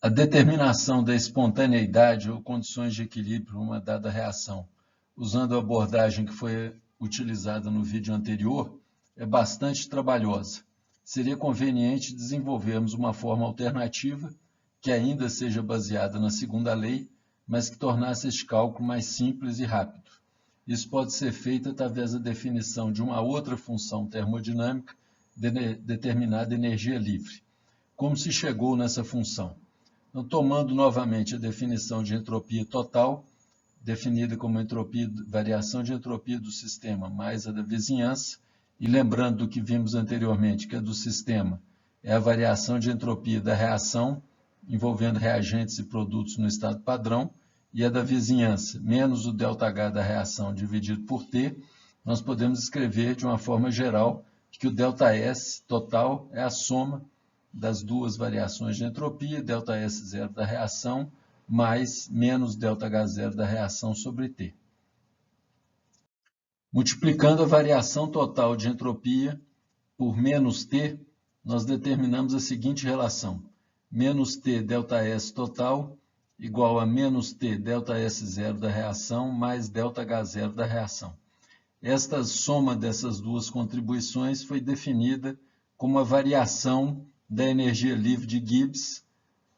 A determinação da espontaneidade ou condições de equilíbrio para uma dada reação, usando a abordagem que foi utilizada no vídeo anterior, é bastante trabalhosa. Seria conveniente desenvolvermos uma forma alternativa que ainda seja baseada na segunda lei, mas que tornasse este cálculo mais simples e rápido. Isso pode ser feito através da definição de uma outra função termodinâmica de determinada energia livre. Como se chegou nessa função? Então, tomando novamente a definição de entropia total, definida como variação de entropia do sistema mais a da vizinhança, e lembrando do que vimos anteriormente, que a do sistema é a variação de entropia da reação, envolvendo reagentes e produtos no estado padrão, e a da vizinhança, menos o ΔH da reação dividido por T, nós podemos escrever de uma forma geral que o ΔS total é a soma das duas variações de entropia, ΔS0 da reação, mais menos ΔH0 da reação sobre T. Multiplicando a variação total de entropia por menos T, nós determinamos a seguinte relação: menos T ΔS total igual a menos T ΔS0 da reação mais ΔH0 da reação. Esta soma dessas duas contribuições foi definida como a variação da energia livre de Gibbs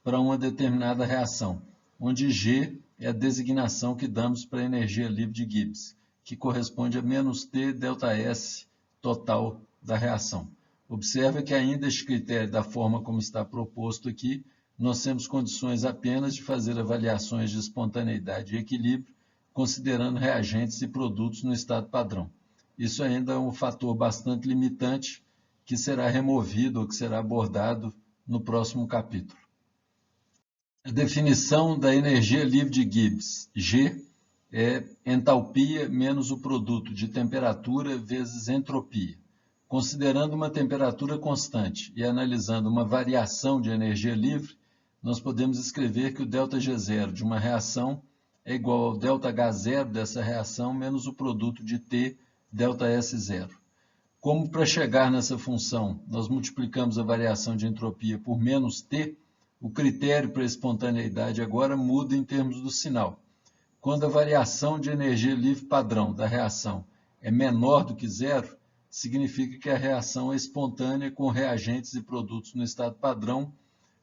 para uma determinada reação, onde G é a designação que damos para a energia livre de Gibbs, que corresponde a menos T ΔS total da reação. Observe que ainda este critério da forma como está proposto aqui, nós temos condições apenas de fazer avaliações de espontaneidade e equilíbrio, considerando reagentes e produtos no estado padrão. Isso ainda é um fator bastante limitante que será removido ou que será abordado no próximo capítulo. A definição da energia livre de Gibbs, G, é entalpia menos o produto de temperatura vezes entropia. Considerando uma temperatura constante e analisando uma variação de energia livre, nós podemos escrever que o ΔG0 de uma reação é igual ao ΔH0 dessa reação menos o produto de T ΔS0. Como para chegar nessa função nós multiplicamos a variação de entropia por menos T, o critério para a espontaneidade agora muda em termos do sinal. Quando a variação de energia livre padrão da reação é menor do que zero, significa que a reação é espontânea com reagentes e produtos no estado padrão.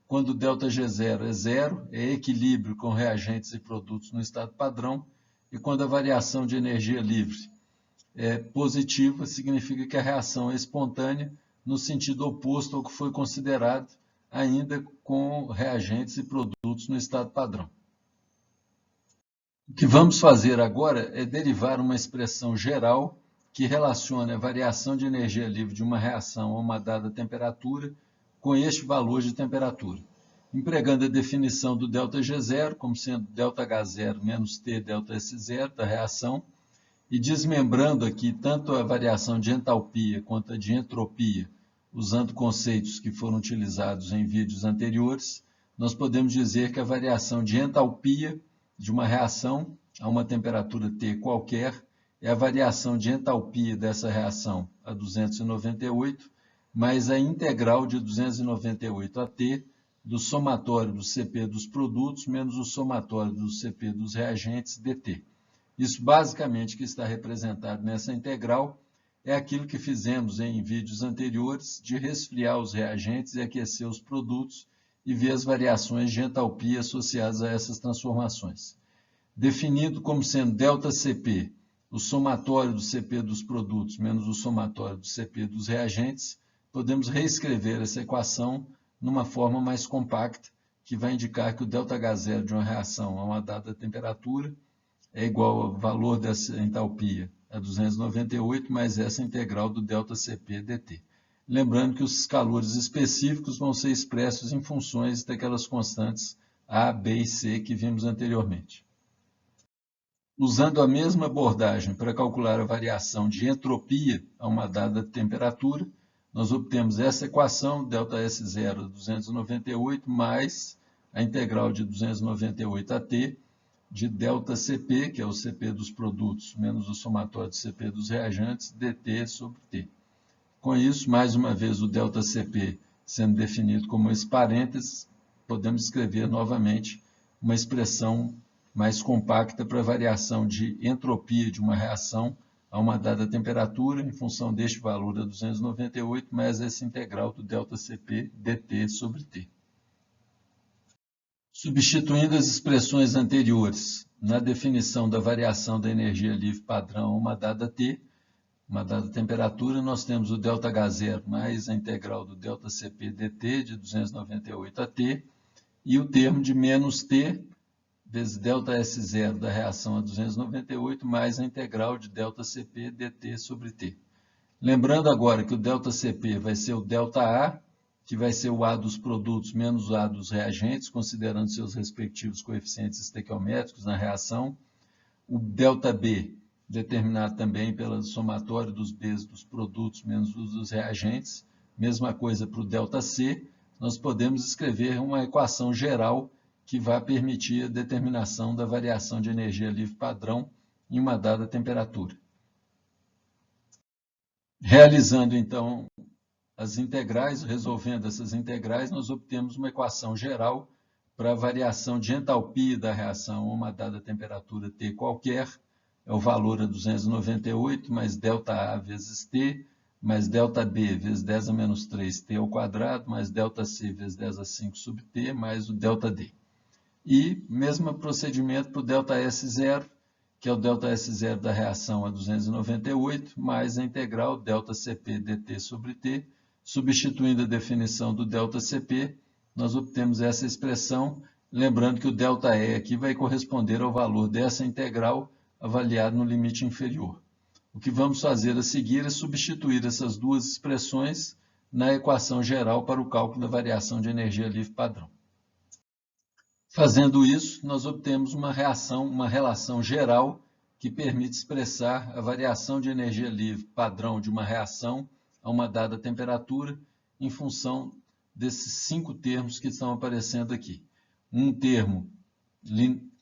Quando o ΔG0 é zero, é equilíbrio com reagentes e produtos no estado padrão. E quando a variação de energia livre é positiva, significa que a reação é espontânea no sentido oposto ao que foi considerado, ainda com reagentes e produtos no estado padrão. O que vamos fazer agora é derivar uma expressão geral que relacione a variação de energia livre de uma reação a uma dada temperatura com este valor de temperatura, empregando a definição do ΔG0 como sendo ΔH0 menos T ΔS0 da reação, e desmembrando aqui tanto a variação de entalpia quanto a de entropia, usando conceitos que foram utilizados em vídeos anteriores, nós podemos dizer que a variação de entalpia de uma reação a uma temperatura T qualquer é a variação de entalpia dessa reação a 298, mais a integral de 298 a T do somatório do CP dos produtos menos o somatório do CP dos reagentes dt. Isso basicamente que está representado nessa integral é aquilo que fizemos em vídeos anteriores de resfriar os reagentes e aquecer os produtos e ver as variações de entalpia associadas a essas transformações. Definido como sendo ΔCP o somatório do CP dos produtos menos o somatório do CP dos reagentes, podemos reescrever essa equação numa forma mais compacta, que vai indicar que o ΔH0 de uma reação a uma dada temperatura é igual ao valor dessa entalpia a 298 mais essa integral do ΔCP dt. Lembrando que os calores específicos vão ser expressos em funções daquelas constantes A, B e C que vimos anteriormente. Usando a mesma abordagem para calcular a variação de entropia a uma dada temperatura, nós obtemos essa equação, ΔS0 298 mais a integral de 298 a T de ΔCP, que é o CP dos produtos, menos o somatório do CP dos reagentes, dt sobre T. Com isso, mais uma vez, o ΔCP sendo definido como esse parênteses, podemos escrever novamente uma expressão mais compacta para a variação de entropia de uma reação a uma dada temperatura, em função deste valor a 298, mais essa integral do ΔCp dt sobre T. Substituindo as expressões anteriores na definição da variação da energia livre padrão a uma dada T, uma dada temperatura, nós temos o ΔH0 mais a integral do ΔCp dt de 298 a T, e o termo de menos T vezes ΔS0 da reação a 298 mais a integral de ΔCp dt sobre T. Lembrando agora que o ΔCp vai ser o ΔA, que vai ser o A dos produtos menos o A dos reagentes, considerando seus respectivos coeficientes estequiométricos na reação. O ΔB, determinado também pelo somatório dos Bs dos produtos menos os dos reagentes. Mesma coisa para o ΔC. Nós podemos escrever uma equação geral que vai permitir a determinação da variação de energia livre padrão em uma dada temperatura. Realizando, então, as integrais, resolvendo essas integrais, nós obtemos uma equação geral para a variação de entalpia da reação a uma dada temperatura T qualquer. É o valor a 298 mais ΔA vezes T, mais ΔB vezes 10 a menos 3 T ao quadrado, mais ΔC vezes 10 a 5 sub T, mais o ΔD. E mesmo procedimento para o ΔS0, que é o ΔS0 da reação a 298, mais a integral ΔCp dt sobre T. Substituindo a definição do ΔCp, nós obtemos essa expressão, lembrando que o ΔE aqui vai corresponder ao valor dessa integral avaliado no limite inferior. O que vamos fazer a seguir é substituir essas duas expressões na equação geral para o cálculo da variação de energia livre padrão. Fazendo isso, nós obtemos uma relação geral que permite expressar a variação de energia livre padrão de uma reação a uma dada temperatura em função desses 5 termos que estão aparecendo aqui. Um termo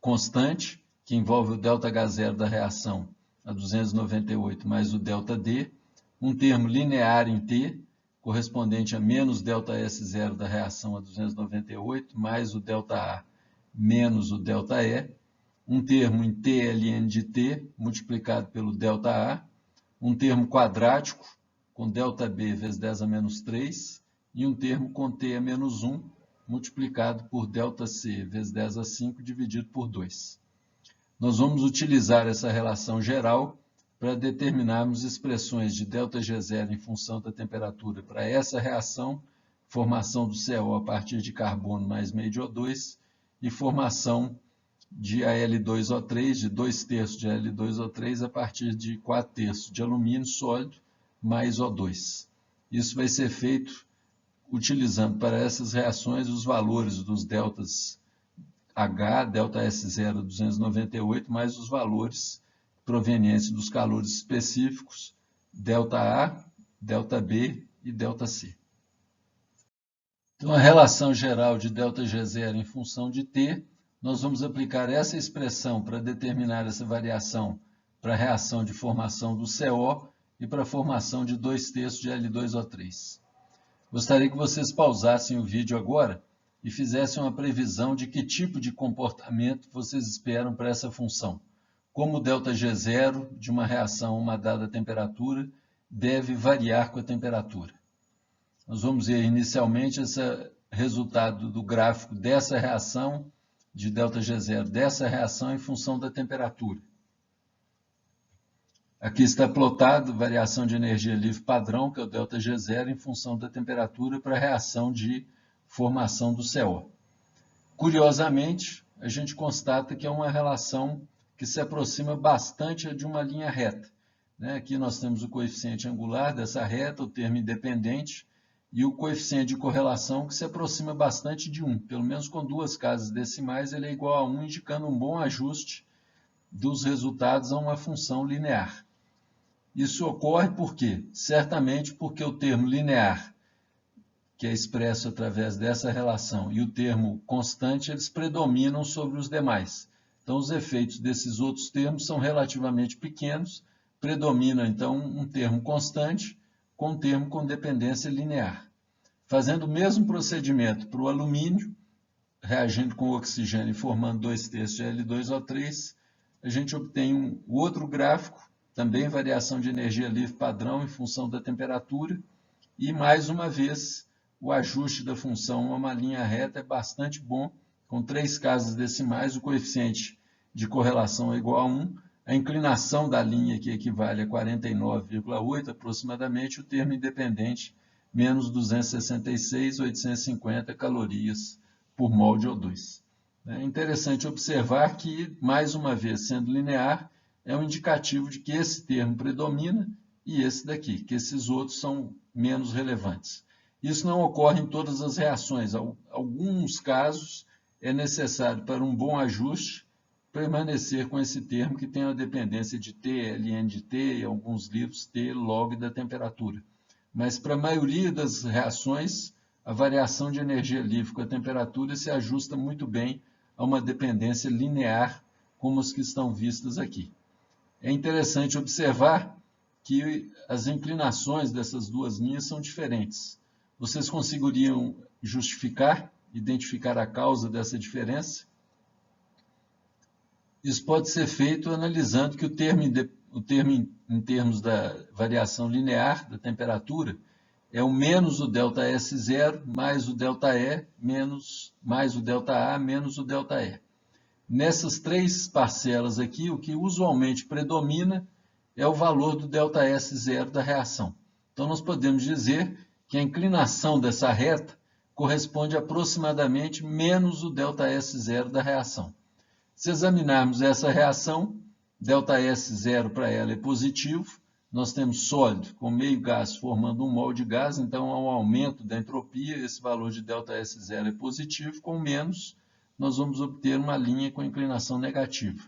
constante, que envolve o ΔH0 da reação a 298 mais o ΔD. Um termo linear em T, correspondente a menos ΔS0 da reação a 298 mais o ΔA menos o ΔE, um termo em TLN de T, multiplicado pelo ΔA, um termo quadrático, com ΔB vezes 10 a menos 3, e um termo com T a menos 1, multiplicado por ΔC vezes 10 a 5, dividido por 2. Nós vamos utilizar essa relação geral para determinarmos expressões de ΔG0 em função da temperatura para essa reação, formação do CO a partir de carbono mais meio de O2, e formação de Al2O3, de 2/3 de Al2O3 a partir de 4/3 de alumínio sólido mais O2. Isso vai ser feito utilizando para essas reações os valores dos deltas H, ΔS0 298, mais os valores provenientes dos calores específicos, ΔA, ΔB e ΔC. Então, a relação geral de ΔG0 em função de T, nós vamos aplicar essa expressão para determinar essa variação para a reação de formação do CO e para a formação de 2/3 de Al2O3. Gostaria que vocês pausassem o vídeo agora e fizessem uma previsão de que tipo de comportamento vocês esperam para essa função. Como o ΔG0 de uma reação a uma dada temperatura deve variar com a temperatura. Nós vamos ver inicialmente esse resultado do gráfico dessa reação, de ΔG0, dessa reação em função da temperatura. Aqui está plotado a variação de energia livre padrão, que é o ΔG0, em função da temperatura para a reação de formação do CO. Curiosamente, a gente constata que é uma relação que se aproxima bastante de uma linha reta. Aqui nós temos o coeficiente angular dessa reta, o termo independente, e o coeficiente de correlação que se aproxima bastante de 1. Pelo menos com 2 casas decimais, ele é igual a 1, indicando um bom ajuste dos resultados a uma função linear. Isso ocorre por quê? Certamente porque o termo linear, que é expresso através dessa relação, e o termo constante, eles predominam sobre os demais. Então, os efeitos desses outros termos são relativamente pequenos, predomina, então, um termo constante com um termo com dependência linear. Fazendo o mesmo procedimento para o alumínio, reagindo com oxigênio e formando 2/3 de L2O3, a gente obtém um outro gráfico, também variação de energia livre padrão em função da temperatura, e mais uma vez o ajuste da função a uma linha reta é bastante bom, com 3 casas decimais, o coeficiente de correlação é igual a 1, a inclinação da linha, que equivale a 49,8 aproximadamente, o termo independente, menos 266,850 calorias por mol de O2. É interessante observar que, mais uma vez, sendo linear, é um indicativo de que esse termo predomina e esse daqui, que esses outros são menos relevantes. Isso não ocorre em todas as reações. Em alguns casos, é necessário, para um bom ajuste, permanecer com esse termo que tem a dependência de T, ln de T, e alguns livros T log da temperatura. Mas para a maioria das reações, a variação de energia livre com a temperatura se ajusta muito bem a uma dependência linear, como as que estão vistas aqui. É interessante observar que as inclinações dessas duas linhas são diferentes. Vocês conseguiriam justificar, identificar a causa dessa diferença? Isso pode ser feito analisando que o termo em termos da variação linear da temperatura é o menos o ΔS0 mais o ΔE mais o ΔA menos o ΔE. Nessas 3 parcelas aqui, o que usualmente predomina é o valor do ΔS0 da reação. Então, nós podemos dizer que a inclinação dessa reta corresponde aproximadamente menos o ΔS0 da reação. Se examinarmos essa reação, ΔS0 para ela é positivo, nós temos sólido com meio gás formando 1 mol de gás, então há um aumento da entropia, esse valor de ΔS0 é positivo, com menos nós vamos obter uma linha com inclinação negativa.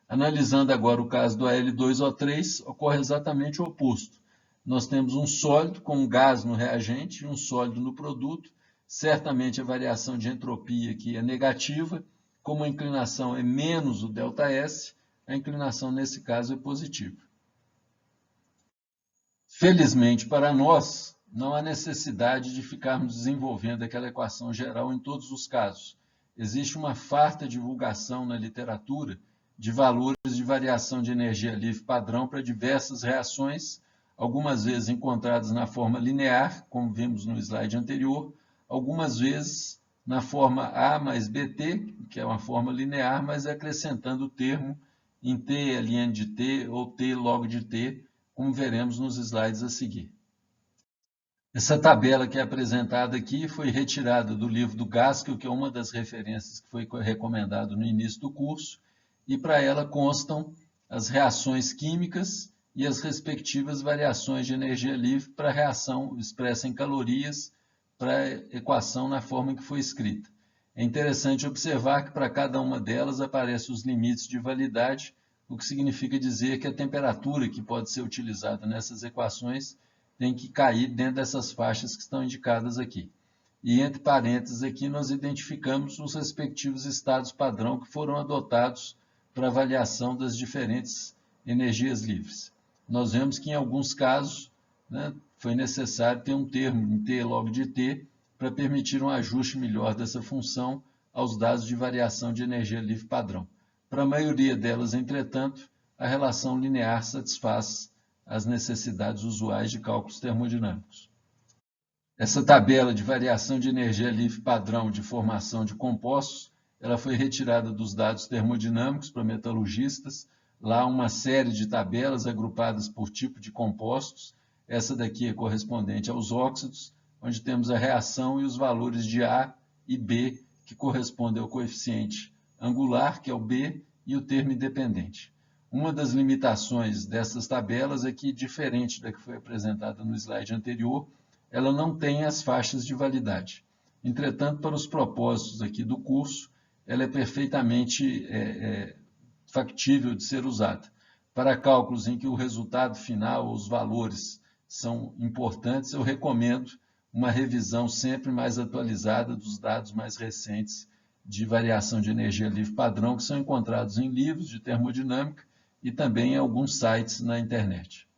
Analisando agora o caso do Al2O3, ocorre exatamente o oposto. Nós temos um sólido com um gás no reagente e um sólido no produto, certamente a variação de entropia aqui é negativa, como a inclinação é menos o ΔS, a inclinação nesse caso é positiva. Felizmente para nós, não há necessidade de ficarmos desenvolvendo aquela equação geral em todos os casos. Existe uma farta divulgação na literatura de valores de variação de energia livre padrão para diversas reações, algumas vezes encontradas na forma linear, como vimos no slide anterior, algumas vezes na forma A mais BT, que é uma forma linear, mas acrescentando o termo em T, ln de T ou T log de T, como veremos nos slides a seguir. Essa tabela que é apresentada aqui foi retirada do livro do Gaskell, que é uma das referências que foi recomendado no início do curso, e para ela constam as reações químicas e as respectivas variações de energia livre para a reação expressa em calorias, para a equação na forma em que foi escrita. É interessante observar que para cada uma delas aparecem os limites de validade, o que significa dizer que a temperatura que pode ser utilizada nessas equações tem que cair dentro dessas faixas que estão indicadas aqui. E entre parênteses aqui nós identificamos os respectivos estados padrão que foram adotados para avaliação das diferentes energias livres. Nós vemos que em alguns casos, foi necessário ter um termo em T log de T para permitir um ajuste melhor dessa função aos dados de variação de energia livre padrão. Para a maioria delas, entretanto, a relação linear satisfaz as necessidades usuais de cálculos termodinâmicos. Essa tabela de variação de energia livre padrão de formação de compostos, ela foi retirada dos dados termodinâmicos para metalurgistas. Lá uma série de tabelas agrupadas por tipo de compostos. Essa daqui é correspondente aos óxidos, onde temos a reação e os valores de A e B, que correspondem ao coeficiente angular, que é o B, e o termo independente. Uma das limitações dessas tabelas é que, diferente da que foi apresentada no slide anterior, ela não tem as faixas de validade. Entretanto, para os propósitos aqui do curso, ela é perfeitamente factível de ser usada. Para cálculos em que o resultado final, os valores, são importantes, eu recomendo uma revisão sempre mais atualizada dos dados mais recentes de variação de energia livre padrão, que são encontrados em livros de termodinâmica e também em alguns sites na internet.